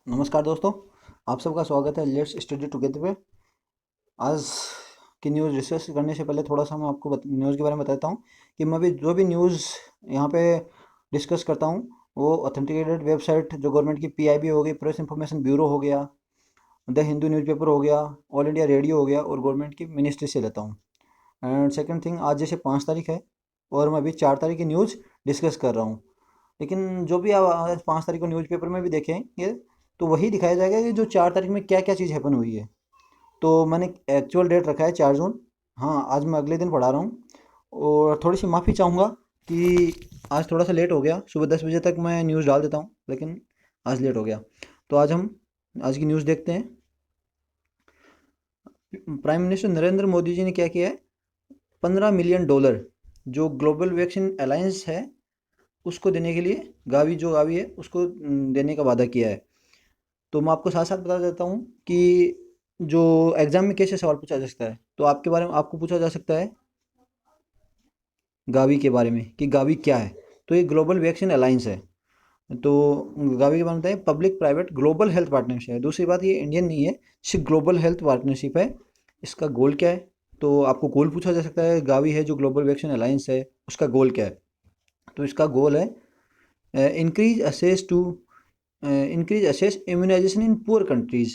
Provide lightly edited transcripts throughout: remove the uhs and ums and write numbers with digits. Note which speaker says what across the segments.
Speaker 1: नमस्कार दोस्तों, आप सबका स्वागत है लेट्स स्टडी टुगेदर पे। आज की न्यूज़ डिस्कस करने से पहले थोड़ा सा मैं आपको न्यूज़ के बारे में बताता हूँ कि मैं भी जो भी न्यूज़ यहाँ पे डिस्कस करता हूँ वो ऑथेंटिकेटेड वेबसाइट जो गवर्नमेंट की पीआईबी हो गई, प्रेस इंफॉर्मेशन ब्यूरो हो गया, द हिंदू न्यूज़पेपर हो गया, ऑल इंडिया रेडियो हो गया और गवर्नमेंट की मिनिस्ट्री से लेता हूँ। एंड सेकंड थिंग, आज जैसे 5 तारीख है और मैं अभी 4 तारीख की न्यूज़ डिस्कस कर रहा हूँ। लेकिन जो भी आप आज 5 तारीख को न्यूज़पेपर में भी देखेंगे तो वही दिखाया जाएगा कि जो 4 तारीख में क्या क्या चीज़ हैपन हुई है। तो मैंने एक्चुअल डेट रखा है 4 जून। हाँ, आज मैं अगले दिन पढ़ा रहा हूँ और थोड़ी सी माफ़ी चाहूँगा कि आज थोड़ा सा लेट हो गया। सुबह 10 बजे तक मैं न्यूज़ डाल देता हूँ लेकिन आज लेट हो गया। तो आज हम आज की न्यूज़ देखते हैं। प्राइम मिनिस्टर नरेंद्र मोदी जी ने क्या किया है, $15 मिलियन जो ग्लोबल वैक्सीन अलायंस है उसको देने के लिए, गावी है उसको देने का वादा किया है। तो मैं आपको साथ साथ बता देता हूँ कि जो एग्जाम में कैसे सवाल पूछा जा सकता है। तो आपके बारे में आपको पूछा जा सकता है गावी के बारे में कि गावी क्या है। तो ये ग्लोबल वैक्सीन अलायंस है। तो गावी के बारे में बताइए, public private global health partnership है। दूसरी बात, ये इंडियन नहीं है, सिर्फ ग्लोबल हेल्थ पार्टनरशिप है। इसका गोल क्या है, तो आपको गोल पूछा जा सकता है। गावी है जो ग्लोबल वैक्सीन अलायंस है, उसका गोल क्या है। तो इसका गोल है increase access to increase access immunization in poor countries.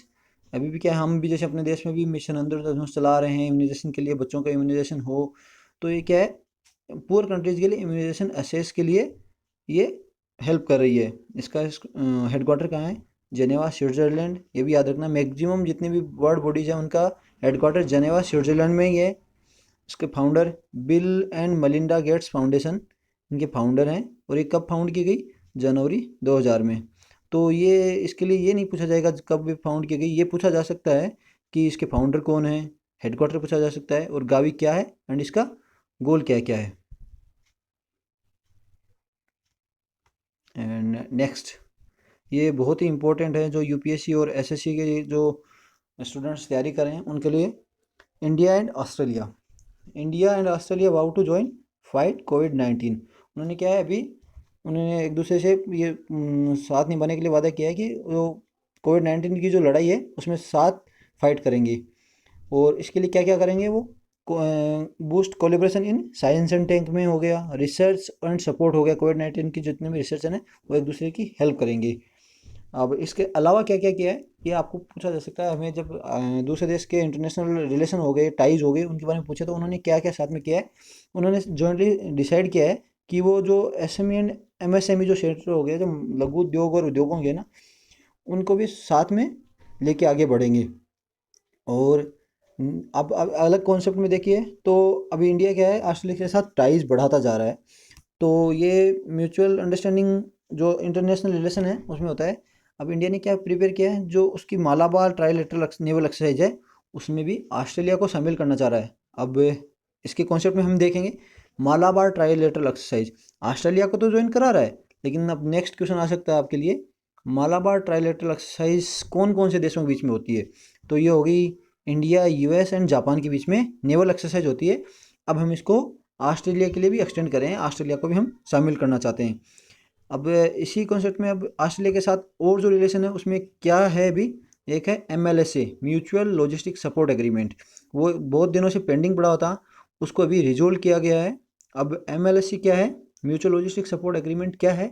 Speaker 1: अभी भी क्या है, हम भी जैसे अपने देश में भी मिशन इंद्रधनुष चला रहे हैं इम्यूनाइजेशन के लिए, बच्चों का इम्यूनाइजेशन हो। तो ये क्या है, पुअर कंट्रीज़ के लिए इम्यूनाइजेशन असेस के लिए ये हेल्प कर रही है। इसका हेडक्वार्टर कहाँ है, जेनेवा स्विट्ज़रलैंड। ये भी याद रखना, मैक्सिमम जितनी भी वर्ल्ड बॉडीज़ हैं उनका हेडक्वार्टर जेनेवा स्विट्ज़रलैंड में ही है। इसके founder Bill and Melinda Gates foundation इनके फाउंडर हैं। और ये कब फाउंड की गई, जनवरी 2000 में। तो ये इसके लिए ये नहीं पूछा जाएगा कब भी फाउंड की गई, ये पूछा जा सकता है कि इसके फाउंडर कौन है, हेडक्वार्टर पूछा जा सकता है और गावी क्या है एंड इसका गोल क्या क्या है। एंड नेक्स्ट, ये बहुत ही इंपॉर्टेंट है जो यूपीएससी और एसएससी के जो स्टूडेंट्स तैयारी कर रहे हैं उनके लिए। India and Australia vow to join fight कोविड-19। उन्होंने क्या है अभी, उन्होंने एक दूसरे से ये साथ निभाने के लिए वादा किया है कि जो कोविड-19 की जो लड़ाई है उसमें साथ फाइट करेंगे। और इसके लिए क्या क्या करेंगे वो, boost collaboration in science and tech में हो गया, रिसर्च एंड सपोर्ट हो गया। कोविड-19 की जितने भी रिसर्च हैं वो एक दूसरे की हेल्प करेंगे। अब इसके अलावा क्या क्या किया है ये आपको पूछा जा सकता है। हमें जब दूसरे देश के इंटरनेशनल रिलेशन हो गए, टाइज हो गए, उनके बारे में पूछे तो उन्होंने क्या क्या साथ में किया है। उन्होंने जॉइंटली डिसाइड किया है कि वो जो एसएमई एंड एमएसएमई जो क्षेत्र हो गए, जो लघु उद्योग और उद्योग होंगे ना, उनको भी साथ में लेके आगे बढ़ेंगे। और अब अलग कॉन्सेप्ट में देखिए तो अभी इंडिया क्या है, ऑस्ट्रेलिया के साथ टाइज बढ़ाता जा रहा है। तो ये म्यूचुअल अंडरस्टैंडिंग जो इंटरनेशनल रिलेशन है उसमें होता है। अब इंडिया ने क्या प्रिपेयर किया है, जो उसकी मालाबार ट्राइलेटरल नेवल एक्सरसाइज है उसमें भी ऑस्ट्रेलिया को शामिल करना चाह रहा है। अब इसके कॉन्सेप्ट में हम देखेंगे, मालाबार ट्राइलेटरल एक्सरसाइज ऑस्ट्रेलिया को तो ज्वाइन करा रहा है, लेकिन अब नेक्स्ट क्वेश्चन आ सकता है आपके लिए, मालाबार ट्राइलेटरल एक्सरसाइज कौन कौन से देशों के बीच में होती है। तो ये होगी इंडिया, यूएस एंड जापान के बीच में नेवल एक्सरसाइज होती है। अब हम इसको ऑस्ट्रेलिया के लिए भी एक्सटेंड करें, ऑस्ट्रेलिया को भी हम शामिल करना चाहते हैं। अब इसी कॉन्सेप्ट में अब ऑस्ट्रेलिया के साथ और जो रिलेशन है उसमें क्या है अभी, एक है एमएलएसए, म्यूचुअल लॉजिस्टिक सपोर्ट एग्रीमेंट। वो बहुत दिनों से पेंडिंग पड़ा होता, उसको अभी रिजोल्व किया गया है। अब एमएलएसए क्या है, म्यूचुअल लॉजिस्टिक सपोर्ट एग्रीमेंट क्या है,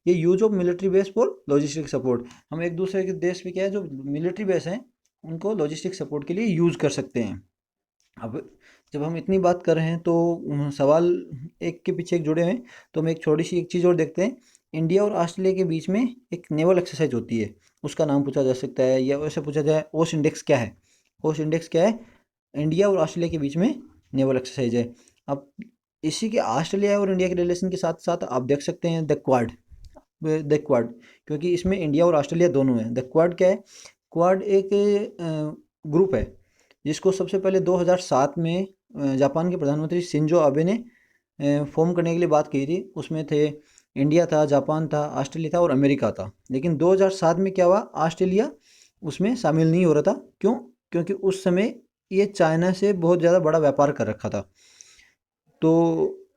Speaker 1: ये use of military base for logistic support. हम एक दूसरे के देश में क्या है, जो मिलिट्री बेस हैं उनको लॉजिस्टिक सपोर्ट के लिए यूज़ कर सकते हैं। अब जब हम इतनी बात कर रहे हैं तो सवाल एक के पीछे एक जुड़े हैं। तो हम एक छोटी सी एक चीज़ और देखते हैं, इंडिया और ऑस्ट्रेलिया के बीच में एक नेवल एक्सरसाइज होती है, उसका नाम पूछा जा सकता है। या वैसे पूछा जाए ओस इंडेक्स क्या है, ओस इंडेक्स क्या है, इंडिया और ऑस्ट्रेलिया के बीच में नेवल एक्सरसाइज है। अब इसी के ऑस्ट्रेलिया और इंडिया के रिलेशन के साथ साथ आप देख सकते हैं द क्वाड, क्योंकि इसमें इंडिया और ऑस्ट्रेलिया दोनों हैं। द क्वाड क्या है, क्वाड एक ग्रुप है जिसको सबसे पहले 2007 में जापान के प्रधानमंत्री शिंजो आबे ने फॉर्म करने के लिए बात की थी। उसमें थे इंडिया था, जापान था, ऑस्ट्रेलिया था और अमेरिका था। लेकिन 2007 में क्या हुआ, ऑस्ट्रेलिया उसमें शामिल नहीं हो रहा था। क्यों, क्योंकि उस समय ये चाइना से बहुत ज़्यादा बड़ा व्यापार कर रखा था। तो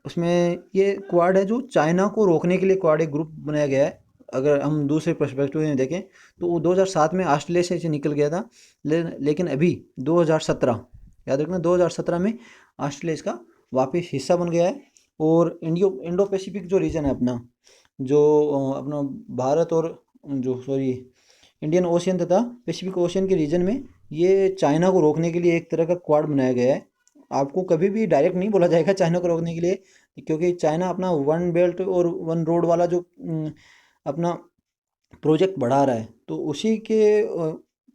Speaker 1: उसमें ये क्वाड है जो चाइना को रोकने के लिए क्वाड एक ग्रुप बनाया गया है। अगर हम दूसरे पर्सपेक्टिव में देखें तो वो 2007 में ऑस्ट्रेलिया से निकल गया था, लेकिन अभी 2017, याद रखना 2017 में ऑस्ट्रेलिया इसका वापस हिस्सा बन गया है। और इंडो पैसिफिक जो रीजन है अपना, जो अपना भारत और जो सॉरी इंडियन ओशियन तथा पैसिफिक ओशियन के रीजन में, ये चाइना को रोकने के लिए एक तरह का क्वाड बनाया गया है। आपको कभी भी डायरेक्ट नहीं बोला जाएगा चाइना को रोकने के लिए, क्योंकि चाइना अपना वन बेल्ट और वन रोड वाला जो अपना प्रोजेक्ट बढ़ा रहा है, तो उसी के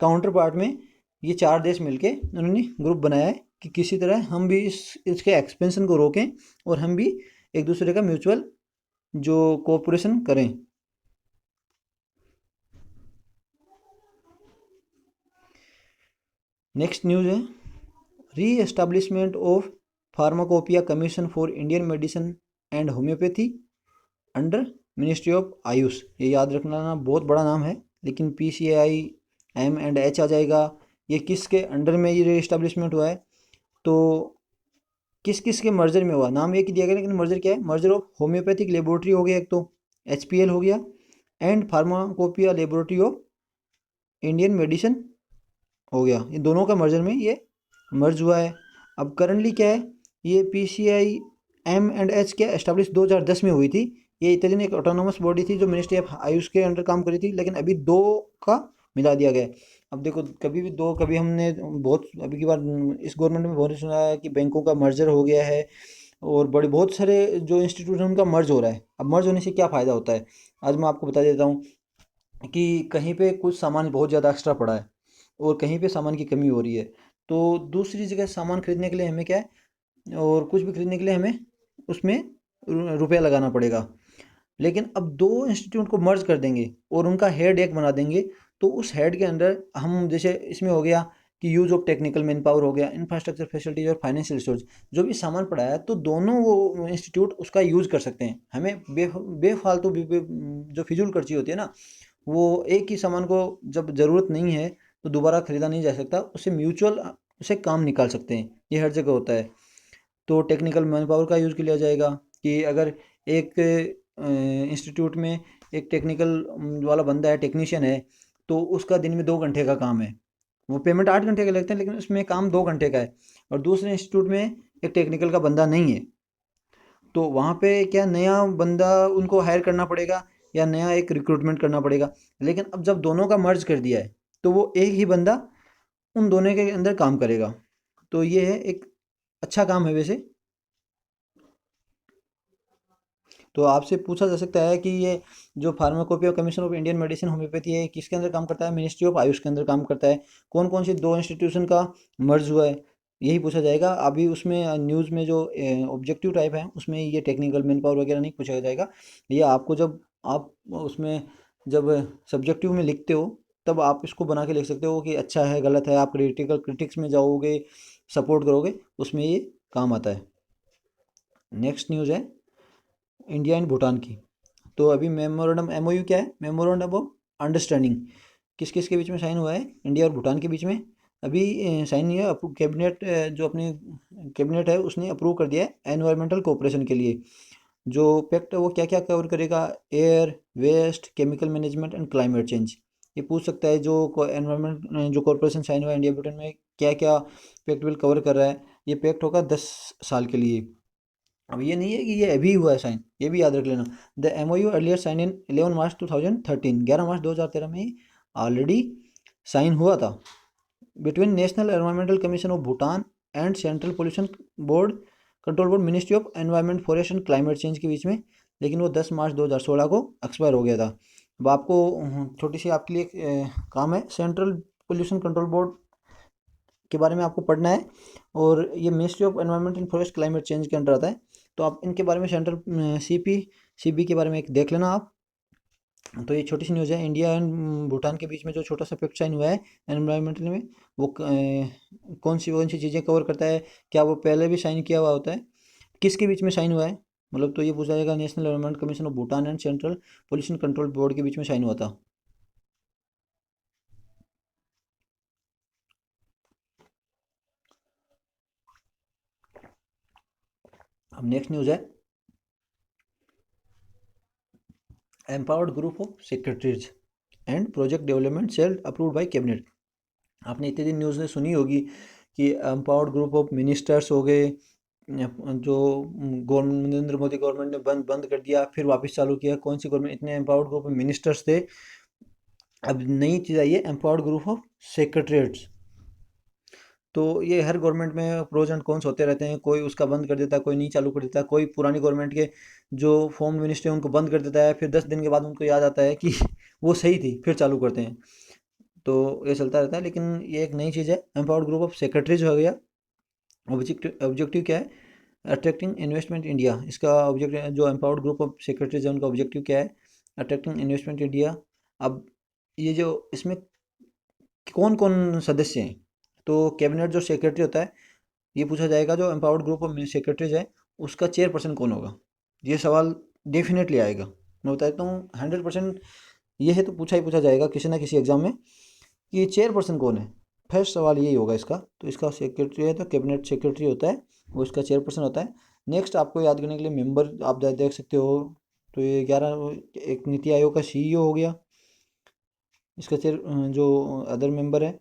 Speaker 1: काउंटर पार्ट में ये चार देश मिलके उन्होंने ग्रुप बनाया है कि किसी तरह हम भी इसके एक्सपेंशन को रोकें और हम भी एक दूसरे का म्यूचुअल जो कोऑपरेशन करें। नेक्स्ट न्यूज़ है री establishment of pharmacopoeia commission for Indian medicine and homeopathy under ministry of Ayush. ये याद रखना ना, बहुत बड़ा नाम है, लेकिन PCAI M&H आ जाएगा। ये किसके अंडर में ये इस्टेब्लिशमेंट हुआ है, तो किस किस के मर्जर में हुआ, नाम एक ही दिया गया लेकिन मर्जर क्या है, मर्जर ऑफ होम्योपैथिक लेबोरेटरी हो गया एक तो, HPL हो गया, and pharmacopoeia laboratory of Indian medicine हो गया। ये दोनों का मर्जर में ये मर्ज हुआ है। अब करंटली क्या है, ये PCAI M&H क्या एस्टेब्लिश 2010 में हुई थी। ये इटालियन एक ऑटोनोमस बॉडी थी जो मिनिस्ट्री ऑफ आयुष के अंडर काम करी थी, लेकिन अभी दो का मिला दिया गया है। अब देखो, कभी भी दो, कभी हमने बहुत अभी की बार इस गवर्नमेंट में बहुत सुना है कि बैंकों का मर्जर हो गया है और बड़े बहुत सारे जो इंस्टीट्यूट हैं उनका मर्ज हो रहा है। अब मर्ज होने से क्या फ़ायदा होता है, आज मैं आपको बता देता हूँ कि कहीं पे कुछ सामान बहुत ज़्यादा एक्स्ट्रा पड़ा है और कहीं पे सामान की कमी हो रही है, तो दूसरी जगह सामान खरीदने के लिए हमें क्या है, और कुछ भी खरीदने के लिए हमें उसमें रुपया लगाना पड़ेगा। लेकिन अब दो इंस्टीट्यूट को मर्ज कर देंगे और उनका हेड एक बना देंगे, तो उस हेड के अंदर हम जैसे इसमें हो गया कि use of technical man power हो गया, इंफ्रास्ट्रक्चर फैसिलिटीज और फाइनेंशियल रिसोर्स, जो भी सामान पड़ा है तो दोनों वो इंस्टीट्यूट उसका यूज कर सकते हैं। हमें बेफालतू जो फिजूल खर्ची होती है ना, वो एक ही सामान को जब ज़रूरत नहीं है तो दोबारा खरीदा नहीं जा सकता, उससे म्यूचुअल उसे काम निकाल सकते हैं, ये हर जगह होता है। तो टेक्निकल मैन पावर का यूज़ किया जाएगा कि अगर एक इंस्टीट्यूट में एक टेक्निकल वाला बंदा है, टेक्नीशियन है, तो उसका दिन में 2 घंटे का काम है, वो पेमेंट 8 घंटे का लगते हैं लेकिन उसमें काम 2 घंटे का है। और दूसरे इंस्टीट्यूट में एक टेक्निकल का बंदा नहीं है, तो वहाँ पे क्या नया बंदा उनको हायर करना पड़ेगा या नया एक रिक्रूटमेंट करना पड़ेगा। लेकिन अब जब दोनों का मर्ज कर दिया है तो वो एक ही बंदा उन दोनों के अंदर काम करेगा। तो ये है एक अच्छा काम है वैसे। तो आपसे पूछा जा सकता है कि ये जो pharmacopoeia commission of Indian medicine homeopathy है किसके अंदर काम करता है, मिनिस्ट्री ऑफ आयुष के अंदर काम करता है। कौन कौन सी दो इंस्टीट्यूशन का मर्ज हुआ है, यही पूछा जाएगा। अभी उसमें न्यूज़ में जो ऑब्जेक्टिव टाइप है उसमें ये टेक्निकल मैन पावर वगैरह नहीं पूछा जाएगा। ये आपको जब आप उसमें जब सब्जेक्टिव में लिखते हो तब आप इसको बना के लिख सकते हो कि अच्छा है गलत है, आप क्रिटिकल क्रिटिक्स में जाओगे, सपोर्ट करोगे, उसमें ये काम आता है। नेक्स्ट न्यूज़ है इंडिया एंड भूटान की। तो अभी मेमोरेंडम MOU क्या है, मेमोरेंडम ऑफ अंडरस्टैंडिंग किस किस के बीच में साइन हुआ है, इंडिया और भूटान के बीच में। अभी साइन हुआ कैबिनेट, जो अपनी कैबिनेट है उसने अप्रूव कर दिया है एनवायरमेंटल कोऑपरेशन के लिए। जो पैक्ट है वो क्या क्या कवर करेगा, air, waste, chemical management and climate change. ये पूछ सकता है जो एनवायरमेंट जो कॉरपोरेशन साइन हुआ है इंडिया भूटान में क्या क्या पैक्ट विल कवर कर रहा है। ये पैक्ट होगा 10 साल के लिए। अब ये नहीं है कि ये अभी हुआ है साइन, ये भी याद रख लेना। The MOU earlier sign in 11 March 2013, 11 March 2013 में ऑलरेडी साइन हुआ था between national environmental commission of Bhutan and central pollution board control board, ministry of environment forest and climate change के बीच में। लेकिन वो 10 मार्च 2016 को एक्सपायर हो गया था। अब आपको छोटी सी आपके लिए काम है, सेंट्रल पोल्यूशन कंट्रोल बोर्ड के बारे में आपको पढ़ना है, और ये ministry of environment and forest climate change के अंडर आता है। तो आप इनके बारे में सेंट्रल CP के बारे में एक देख लेना आप। तो ये छोटी सी न्यूज़ है, इंडिया एंड भूटान के बीच में जो छोटा सा पैक्ट साइन हुआ है एनवायरमेंटल में, वो कौन सी चीज़ें कवर करता है, क्या वो पहले भी साइन किया हुआ होता है, किसके बीच में साइन हुआ है, मतलब तो ये पूछा जाएगा national environment commission of Bhutan and central pollution control board के बीच में साइन हुआ था। अब नेक्स्ट न्यूज़ है empowered group of secretaries and project development cell approved by cabinet. आपने इतने दिन न्यूज़ में सुनी होगी कि एम्पावर्ड ग्रुप ऑफ मिनिस्टर्स हो गए, जो गवर्नमेंट नरेंद्र मोदी गवर्नमेंट ने बंद बंद कर दिया, फिर वापस चालू किया। कौन सी गवर्नमेंट? इतने एम्पावर्ड ग्रुप ऑफ मिनिस्टर्स थे। अब नई चीज़ आई है, एम्पावर्ड ग्रुप ऑफ सेक्रेटरीट्स। तो ये हर गवर्नमेंट में प्रोज एंड कॉन्स होते रहते हैं, कोई उसका बंद कर देता है, कोई नहीं चालू कर देता है, कोई पुरानी गवर्नमेंट के जो फॉर्म मिनिस्टर हैं उनको बंद कर देता है, फिर 10 दिन के बाद उनको याद आता है कि वो सही थी, फिर चालू करते हैं। तो ये चलता रहता है, लेकिन ये एक नई चीज़ है, एम्पावर्ड ग्रुप ऑफ सेक्रेटरीज हो गया। ऑब्जेक्टिव क्या है? Attracting investment India. इसका ऑब्जेक्टिव, जो एम्पावर्ड ग्रुप ऑफ सेक्रेटरीज है उनका ऑब्जेक्टिव क्या है? Attracting investment India. अब ये जो इसमें कौन कौन सदस्य हैं? तो कैबिनेट जो सेक्रेटरी होता है, ये पूछा जाएगा जो एम्पावर्ड ग्रुप ऑफ सेक्रेटरीज है उसका चेयरपर्सन कौन होगा। ये सवाल डेफिनेटली आएगा, मैं बताता हूँ 100%। ये है तो पूछा ही पूछा जाएगा किसी ना किसी एग्जाम में कि ये चेयरपर्सन कौन है। फर्स्ट सवाल यही होगा इसका। तो इसका सेक्रेटरी है तो कैबिनेट सेक्रेटरी होता है, वो इसका चेयरपर्सन होता है। नेक्स्ट आपको याद करने के लिए मेंबर आप देख सकते हो। तो ये 11, एक नीति आयोग का CEO हो गया, इसका चेयर जो अदर मेंबर है।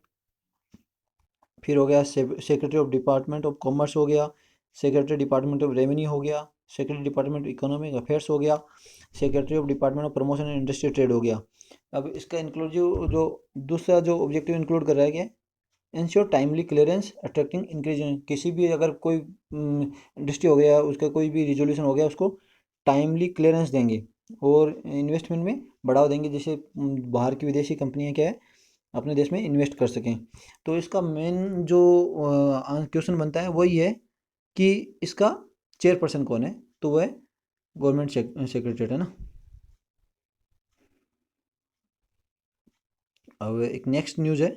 Speaker 1: फिर हो गया secretary of department of commerce हो गया, सेक्रेटरी डिपार्टमेंट ऑफ रेवेन्यू हो गया, सेक्रेटरी डिपार्टमेंट इकोनॉमिक अफेयर्स हो गया, secretary of department of promotion and industry trade हो गया। अब इसका इंक्लूड जो दूसरा जो ऑब्जेक्टिव इंक्लूड कर रहा है क्या? Ensure timely clearance attracting increase. किसी भी अगर कोई इंडस्ट्री हो गया, उसका कोई भी रिजोल्यूशन हो गया, उसको टाइमली क्लियरेंस देंगे और इन्वेस्टमेंट में बढ़ावा देंगे, जैसे बाहर की विदेशी कंपनियां क्या है अपने देश में इन्वेस्ट कर सकें। तो इसका मेन जो क्वेश्चन बनता है वही है कि इसका चेयरपर्सन कौन है? तो वह है गवर्नमेंट सेक्रेटरी, है ना। अब एक नेक्स्ट न्यूज़ है,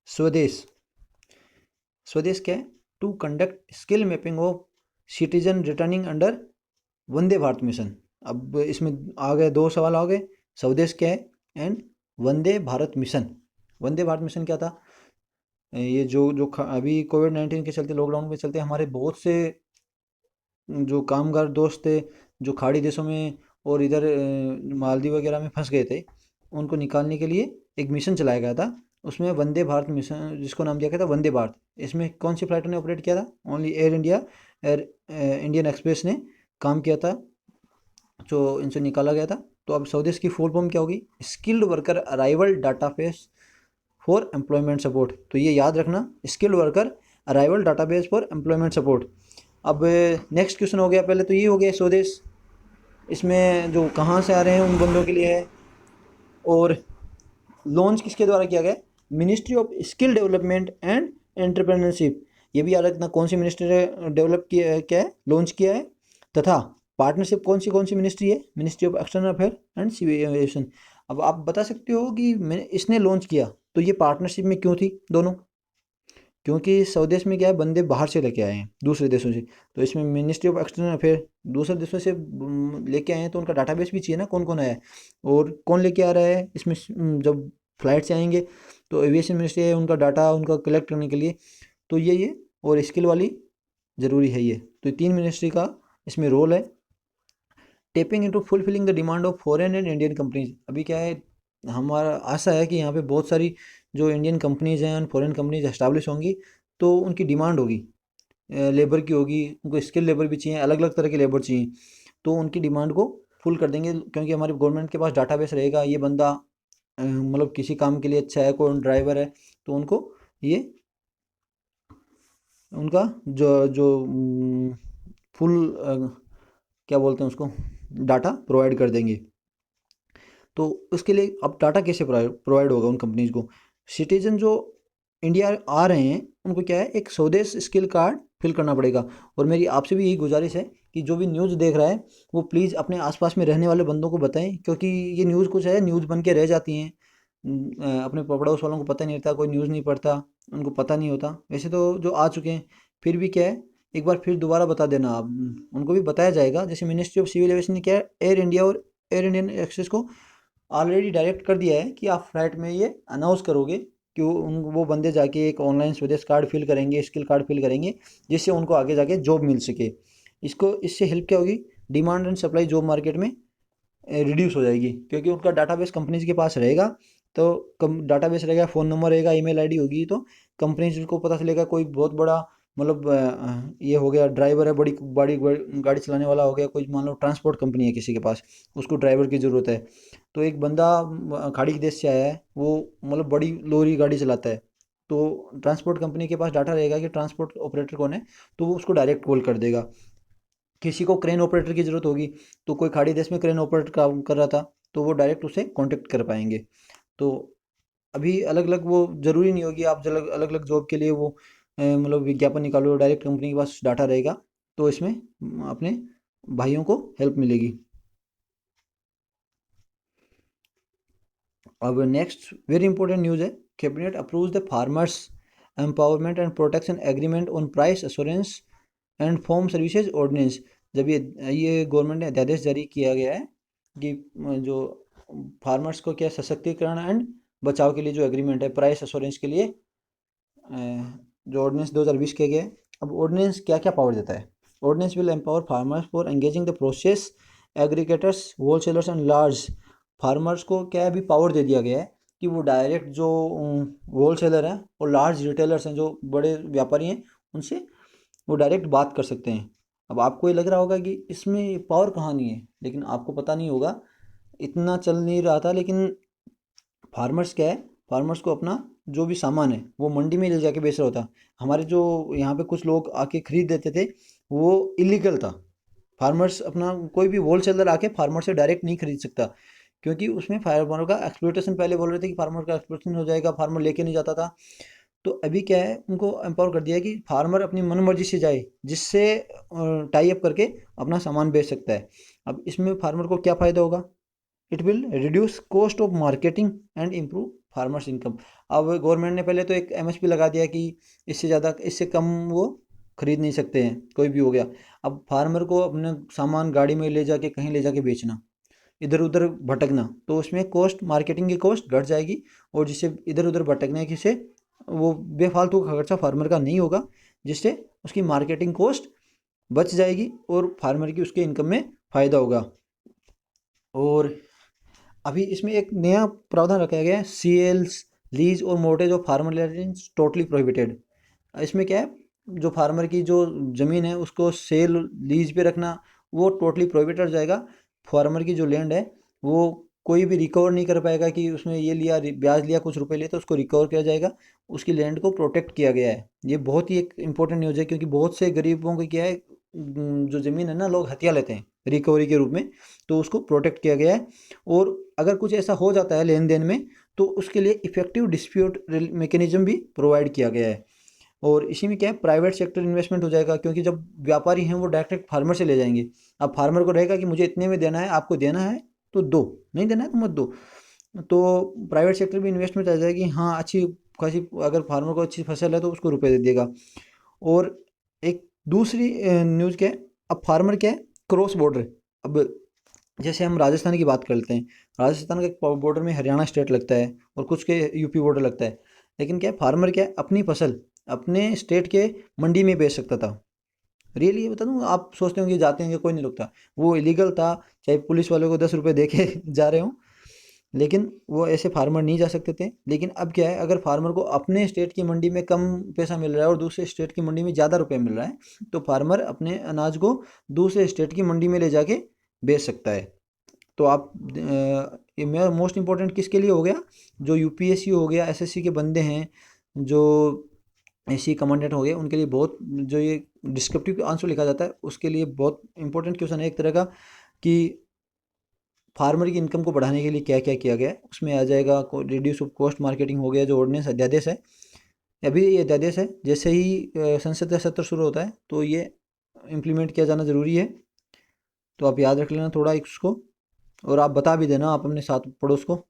Speaker 1: स्वदेश। स्वदेश क्या है? To conduct skill mapping of citizen returning under Vande Bharat mission. अब इसमें आ गए दो सवाल आ गए, स्वदेश क्या है and Vande Bharat mission. Vande Bharat mission क्या था? ये जो अभी कोविड-19 के चलते, लॉकडाउन के चलते हमारे बहुत से जो कामगार दोस्त थे जो खाड़ी देशों में और इधर मालदीव वगैरह में फंस गए थे, उनको निकालने के लिए एक मिशन चलाया गया था। उसमें वंदे भारत मिशन, जिसको नाम दिया गया था वंदे भारत। इसमें कौन सी फ्लाइटों ने ऑपरेट किया था? Only air India, air Indian express ने काम किया था, जो इनसे निकाला गया था। तो अब स्वदेश की फुल फॉर्म क्या होगी? Skilled worker arrival database for employment support. तो ये याद रखना, skilled worker arrival database for employment support. अब नेक्स्ट क्वेश्चन हो गया, पहले तो ये हो गया स्वदेश, इसमें जो कहाँ से आ रहे हैं उन बंदों के लिए है, और लॉन्च किसके द्वारा किया गया? Ministry of skill development and entrepreneurship. ये भी याद रखना कौन सी मिनिस्ट्री ने डेवलप किया, क्या है, लॉन्च किया है। तथा पार्टनरशिप कौन सी मिनिस्ट्री है? Ministry of external affair and civil aviation. अब आप बता सकते हो कि मैंने इसने लॉन्च किया तो ये पार्टनरशिप में क्यों थी दोनों? क्योंकि स्वदेश में क्या है, बंदे बाहर से लेके आए हैं दूसरे देशों से। तो इसमें मिनिस्ट्री ऑफ एक्सटर्नल अफेयर दूसरे देशों से लेके आए हैं, तो उनका डाटाबेस भी चाहिए ना, कौन कौन आया है और कौन लेके आ रहा है। इसमें जब फ्लाइट से आएंगे तो एविएशन मिनिस्ट्री है, उनका डाटा उनका कलेक्ट करने के लिए। तो ये और स्किल वाली ज़रूरी है ये। तो 3 मिनिस्ट्री का इसमें रोल है। Tapping into fulfilling the demand of foreign and Indian companies. अभी क्या है, हमारा आशा है कि यहाँ पे बहुत सारी जो इंडियन कंपनीज हैं, फॉरेन कंपनीज एस्टाब्लिश होंगी, तो उनकी डिमांड होगी, लेबर की होगी, उनको स्किल लेबर भी चाहिए, अलग अलग तरह के लेबर चाहिए। तो उनकी डिमांड को फुल कर देंगे, क्योंकि हमारी गवर्नमेंट के पास डाटाबेस रहेगा, ये बंदा मतलब किसी काम के लिए अच्छा है, कोई ड्राइवर है, तो उनको ये उनका जो फुल क्या बोलते हैं उसको, डाटा प्रोवाइड कर देंगे। तो उसके लिए अब डाटा कैसे प्रोवाइड होगा उन कंपनीज को? सिटीजन जो इंडिया आ रहे हैं उनको क्या है, एक स्वदेश स्किल कार्ड फिल करना पड़ेगा। और मेरी आपसे भी यही गुजारिश है कि जो भी न्यूज़ देख रहा है वो प्लीज़ अपने आसपास में रहने वाले बंदों को बताएं, क्योंकि ये न्यूज़ कुछ है न्यूज़ बन के रह जाती हैं। अपने पड़ोस वालों को पता नहीं रहता, कोई न्यूज़ नहीं पढ़ता, उनको पता नहीं होता। वैसे तो जो आ चुके हैं, फिर भी क्या है, एक बार फिर दोबारा बता देना आप, उनको भी बताया जाएगा। जैसे मिनिस्ट्री ऑफ सिविल एविएशन ने क्या है, एयर इंडिया और एयर इंडियन एक्सप्रेस को ऑलरेडी डायरेक्ट कर दिया है कि आप फ्लाइट में ये अनाउंस करोगे कि वो बंदे जाके एक ऑनलाइन स्वदेश कार्ड फिल करेंगे, स्किल कार्ड फिल करेंगे, जिससे उनको आगे जाके जॉब मिल सके। इसको इससे हेल्प क्या होगी? Demand and supply job market में रिड्यूस हो जाएगी, क्योंकि उनका डाटाबेस कंपनीज के पास रहेगा। तो कम डाटाबेस रहेगा, फ़ोन नंबर रहेगा, ईमेल आईडी होगी, तो कंपनीज को पता चलेगा कोई बहुत बड़ा मतलब ये हो गया ड्राइवर है, बड़ी बड़ी बड़ी गाड़ी चलाने वाला हो गया, कोई मान लो ट्रांसपोर्ट कंपनी है किसी के पास, उसको ड्राइवर की ज़रूरत है। तो एक बंदा खाड़ी के देश से आया है, वो मतलब बड़ी लोरी गाड़ी चलाता है, तो ट्रांसपोर्ट कंपनी के पास डाटा रहेगा कि ट्रांसपोर्ट ऑपरेटर कौन है, तो वो उसको डायरेक्ट कॉल कर देगा। किसी को क्रेन ऑपरेटर की ज़रूरत होगी, तो कोई खाड़ी देश में क्रेन ऑपरेटर काम कर रहा था, तो वो डायरेक्ट उसे कांटेक्ट कर पाएंगे। तो अभी अलग अलग वो ज़रूरी नहीं होगी आप अलग अलग अलग जॉब के लिए वो मतलब विज्ञापन निकालो, डायरेक्ट कंपनी के पास डाटा रहेगा, तो इसमें अपने भाइयों को हेल्प मिलेगी। अब नेक्स्ट वेरी इंपॉर्टेंट न्यूज़ है, cabinet approves the farmers empowerment and protection agreement on price assurance and farm services ordinance. जब ये गवर्नमेंट ने अध्यादेश जारी किया गया है कि जो फार्मर्स को क्या सशक्तिकरण एंड बचाव के लिए जो एग्रीमेंट है प्राइस एश्योरेंस के लिए, जो ऑर्डिनेंस 2020 किया गया है। अब ऑर्डिनेंस क्या क्या पावर देता है? Ordinance will empower farmers for engaging the process aggregators wholesalers and large. Farmers को क्या अभी पावर दे दिया गया है कि वो डायरेक्ट जो होलसेलर हैं और लार्ज रिटेलर्स हैं, जो बड़े व्यापारी हैं, उनसे वो डायरेक्ट बात कर सकते हैं। अब आपको ये लग रहा होगा कि इसमें पावर कहाँ नहीं है, लेकिन आपको पता नहीं होगा, इतना चल नहीं रहा था, लेकिन फार्मर्स क्या है, फार्मर्स को अपना जो भी सामान है वो मंडी में ले जाके बेच रहा होता। हमारे जो यहाँ पे कुछ लोग आके खरीद देते थे, वो इलीगल था। फार्मर्स अपना कोई भी होलसेलर आके फार्मर से डायरेक्ट नहीं खरीद सकता, क्योंकि उसमें फार्मर का एक्सप्लोइटेशन, पहले बोल रहे थे कि फार्मर का एक्सप्लोइटेशन हो जाएगा, फार्मर लेके नहीं जाता था। तो अभी क्या है, उनको एम्पावर कर दिया है कि फार्मर अपनी मन मर्जी से जाए, जिससे टाई अप करके अपना सामान बेच सकता है। अब इसमें फार्मर को क्या फ़ायदा होगा? It will reduce cost of marketing and improve farmers income. अब गवर्नमेंट ने पहले तो एक एमएसपी लगा दिया कि इससे ज़्यादा इससे कम वो खरीद नहीं सकते हैं, कोई भी हो गया। अब फार्मर को अपने सामान गाड़ी में ले जाके कहीं ले जाके बेचना, इधर उधर भटकना, तो उसमें कॉस्ट, मार्केटिंग की कॉस्ट घट जाएगी, और जिससे इधर उधर भटकने की से वो बेफालतू का खर्चा फार्मर का नहीं होगा, जिससे उसकी मार्केटिंग कॉस्ट बच जाएगी और फार्मर की उसके इनकम में फ़ायदा होगा। और अभी इसमें एक नया प्रावधान रखा गया है, सेल्स, लीज और मोर्टेज of farmer land totally prohibited. इसमें क्या है, जो फार्मर की जो ज़मीन है उसको सेल लीज पे रखना वो टोटली प्रोहिबिटेड हो जाएगा। फार्मर की जो लैंड है वो कोई भी रिकवर नहीं कर पाएगा कि उसमें ये लिया, ब्याज लिया, कुछ रुपए लिए, तो उसको रिकवर किया जाएगा। उसकी लैंड को प्रोटेक्ट किया गया है। ये बहुत ही एक इंपॉर्टेंट न्यूज़ है, क्योंकि बहुत से गरीबों को क्या है, जो ज़मीन है ना, लोग हथिया लेते हैं रिकवरी के रूप में, तो उसको प्रोटेक्ट किया गया है। और अगर कुछ ऐसा हो जाता है लेन देन में, तो उसके लिए इफेक्टिव डिस्प्यूट मैकेनिज्म भी प्रोवाइड किया गया है। और इसी में क्या है, प्राइवेट सेक्टर इन्वेस्टमेंट हो जाएगा, क्योंकि जब व्यापारी हैं वो डायरेक्ट फार्मर से ले जाएंगे। अब फार्मर को रहेगा कि मुझे इतने में देना है, आपको देना है तो दो, नहीं देना है तो मत दो। तो प्राइवेट सेक्टर भी इन्वेस्टमेंट आ जाएगी, हाँ अच्छी खासी, अगर फार्मर को अच्छी फसल है तो उसको रुपए दे देगा। और एक दूसरी न्यूज़ क्या है, अब फार्मर क्या है, क्रॉस बॉर्डर। अब जैसे हम राजस्थान की बात कर लेते हैं, राजस्थान के बॉर्डर में हरियाणा स्टेट लगता है और कुछ के यूपी बॉर्डर लगता है, लेकिन क्या है, फार्मर क्या है, अपनी फसल अपने स्टेट के मंडी में बेच सकता था। रियली ये बता दूँ, आप सोचते होंगे जाते होंगे कोई नहीं रुकता, वो इलीगल था, चाहे पुलिस वालों को 10 रुपये दे के जा रहे हों, लेकिन वो ऐसे फार्मर नहीं जा सकते थे। लेकिन अब क्या है, अगर फार्मर को अपने स्टेट की मंडी में कम पैसा मिल रहा है और दूसरे स्टेट की मंडी में ज़्यादा रुपये मिल रहा है, तो फार्मर अपने अनाज को दूसरे स्टेट की मंडी में ले जाके बेच सकता है। तो आप ये मेरा मोस्ट इम्पोर्टेंट किसके लिए हो गया, जो यूपीएससी हो गया, एसएससी के बंदे हैं, जो एससी कमांडेंट हो गए, उनके लिए बहुत, जो ये डिस्क्रिप्टिव आंसर लिखा जाता है उसके लिए बहुत इंपॉर्टेंट क्वेश्चन है एक तरह का, कि फार्मर की इनकम को बढ़ाने के लिए क्या क्या किया गया है। उसमें आ जाएगा रिड्यूस ऑफ कॉस्ट मार्केटिंग हो गया, जो ऑर्डिनेंस अध्यादेश है, अभी ये अध्यादेश है, जैसे ही संसद का सत्र शुरू होता है तो ये इम्प्लीमेंट किया जाना ज़रूरी है। तो आप याद रख लेना थोड़ा इसको, और आप बता भी देना आप अपने साथ पड़ोस को।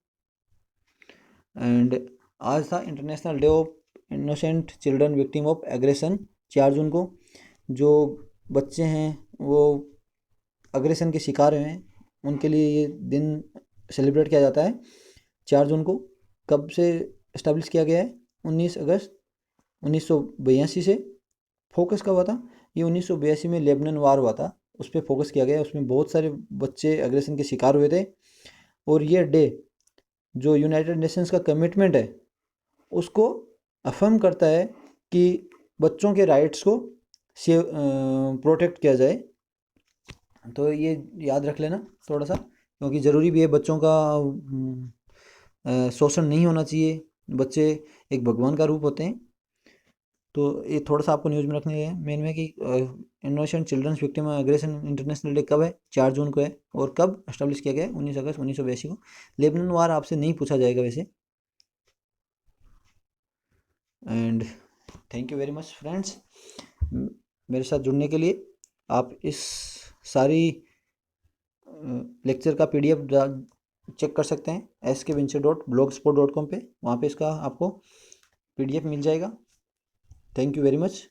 Speaker 1: एंड आज था international day of innocent children victim of aggression, 4 जून को। जो बच्चे हैं वो अग्रेशन के शिकार हुए हैं, उनके लिए ये दिन सेलिब्रेट किया जाता है 4 जून को। कब से इस्टेब्लिश किया गया है? 19 अगस्त 1982 से। फोकस कब हुआ था? ये 1982 में लेबनान वार हुआ था, उस पर फोकस किया गया है। उसमें बहुत सारे बच्चे एग्रेशन के शिकार हुए थे, और ये डे जो यूनाइटेड नेशंस का कमिटमेंट है उसको अफर्म करता है कि बच्चों के राइट्स को सेव प्रोटेक्ट किया जाए। तो ये याद रख लेना थोड़ा सा, क्योंकि ज़रूरी भी है बच्चों का शोषण नहीं होना चाहिए। बच्चे एक भगवान का रूप होते हैं। तो ये थोड़ा सा आपको न्यूज़ में रखने है मेन में कि innocent childrens victim aggression international day कब है, 4 जून को है। और कब एस्टेब्लिश किया गया है, 19 अगस्त 1982 को। लेबनान वार आपसे नहीं पूछा जाएगा वैसे। And thank you very much friends मेरे साथ जुड़ने के लिए। आप इस सारी लेक्चर का PDF चेक कर सकते हैं SKVincher.blogspot.com पे। वहाँ पे इसका आपको PDF मिल जाएगा। Thank you very much.